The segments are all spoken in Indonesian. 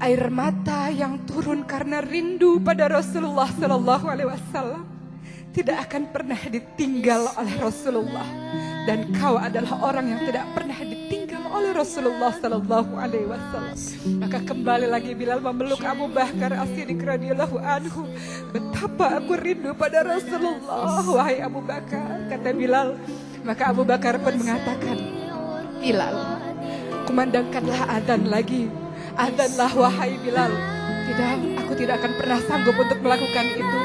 Air mata yang turun karena rindu pada Rasulullah Sallallahu Alaihi Wasallam tidak akan pernah ditinggal oleh Rasulullah, dan kau adalah orang yang tidak pernah ditinggal oleh Rasulullah Sallallahu Alaihi Wasallam. Maka kembali lagi Bilal memeluk Abu Bakar As-Siddiq radhiyallahu anhu. Betapa aku rindu pada Rasulullah, wahai Abu Bakar, kata Bilal. Maka Abu Bakar pun mengatakan, Bilal, kumandangkanlah adzan lagi. Adzanlah wahai Bilal. Tidak, aku tidak akan pernah sanggup untuk melakukan itu.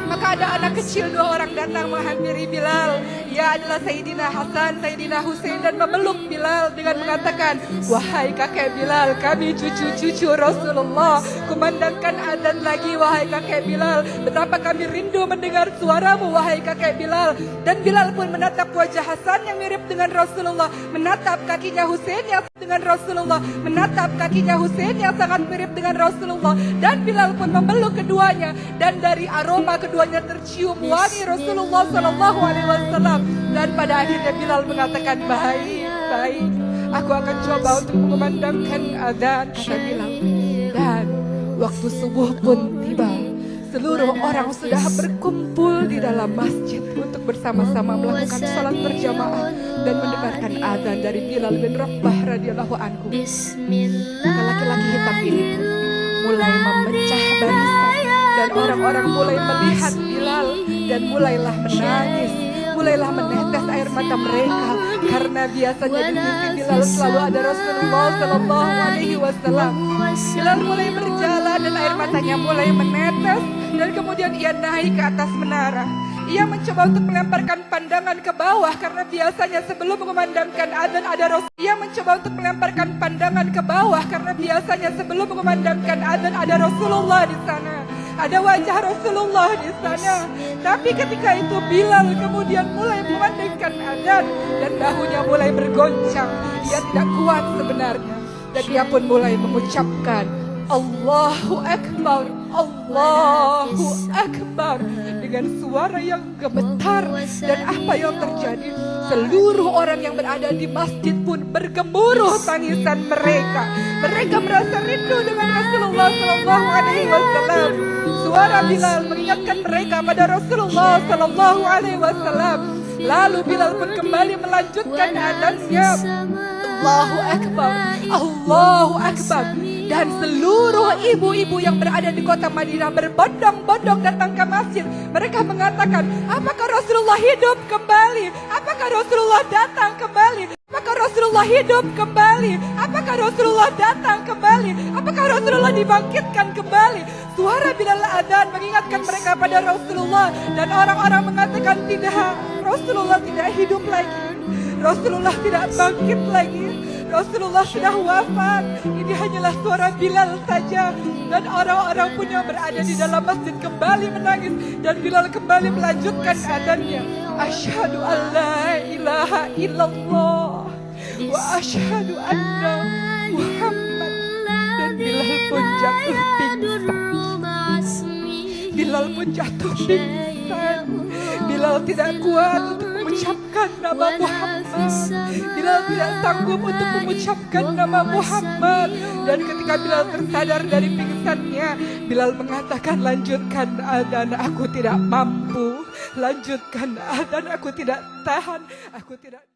Maka ada anak kecil 2 orang datang menghampiri Bilal. Ia adalah Sayyidina Hasan, Sayyidina Husain, dan memeluk Bilal dengan mengatakan, wahai kakek Bilal, kami cucu-cucu Rasulullah. Kumandangkan adzan lagi wahai kakek Bilal. Betapa kami rindu mendengar suaramu wahai kakek Bilal. Dan Bilal pun menatap wajah Hasan yang mirip dengan Rasulullah, menatap kakinya Husain yang dengan Rasulullah, menatap kakinya Husain yang sangat mirip dengan Rasulullah. Dan Bilal pun memeluk keduanya, dan dari aroma keduanya tercium wangi Rasulullah Sallallahu Alaihi Wasallam. Dan pada akhirnya Bilal mengatakan, baik, aku akan coba untuk mengumandangkan adzan, kata Bilal. Dan waktu subuh pun tiba. Seluruh orang sudah berkumpul di dalam masjid untuk bersama-sama melakukan salat berjamaah dan mendengarkan adzan dari Bilal bin Rabah radhiyallahu anhu. Maka laki-laki hitam ini pun mulai memecah barisan, dan orang-orang mulai melihat Bilal dan mulailah menangis, mulailah menetes air mata mereka, karena biasanya di sisi Bilal selalu ada Rasulullah Sallallahu Alaihi Wasallam. Bilal mulai berjalan dan air matanya mulai menetes, dan kemudian ia naik ke atas menara. Ia mencoba untuk melemparkan pandangan ke bawah, karena biasanya sebelum mengumandangkan adzan ada Rasul. Ia mencoba untuk melemparkan pandangan ke bawah, karena biasanya sebelum mengumandangkan adzan ada Rasulullah di sana. Ada wajah Rasulullah di sana. Tapi ketika itu Bilal kemudian mulai memandangkan adzan dan bahunya mulai bergoncang. Ia tidak kuat sebenarnya, dan ia pun mulai mengucapkan Allahu Akbar, Allahu Akbar dengan suara yang gemetar. Dan apa yang terjadi? Seluruh orang yang berada di masjid pun bergemuruh tangisan mereka. Mereka merasa rindu dengan Rasulullah Sallallahu Alaihi Wasallam. Suara Bilal mengingatkan mereka pada Rasulullah Sallallahu Alaihi Wasallam. Lalu Bilal pun kembali melanjutkan adzannya, Allahu Akbar, Allahu Akbar. Dan seluruh ibu-ibu yang berada di kota Madinah berbondong-bondong datang ke masjid. Mereka mengatakan, apakah Rasulullah hidup kembali? Apakah Rasulullah datang kembali? Apakah Rasulullah hidup kembali? Apakah Rasulullah datang kembali? Apakah Rasulullah dibangkitkan kembali? Suara Bilal adzan mengingatkan mereka pada Rasulullah. Dan orang-orang mengatakan, tidak, Rasulullah tidak hidup lagi. Rasulullah tidak bangkit lagi. Rasulullah sudah wafat. Ini hanyalah suara Bilal saja. Dan orang-orang pun yang berada di dalam masjid kembali menangis. Dan Bilal kembali melanjutkan adzannya, asyhadu an la ilaha illallah wa asyhadu anna Muhammad. Dan Bilal pun jatuh pingsan. Bilal pun jatuh pingsan. Bilal tidak kuat untuk mengucapkan nama Muhammad. Bilal tidak sanggup untuk mengucapkan nama Muhammad. Dan ketika Bilal tersadar dari pingsannya, Bilal mengatakan, lanjutkan adzan, aku tidak mampu. Lanjutkan adzan, aku tidak tahan. Aku tidak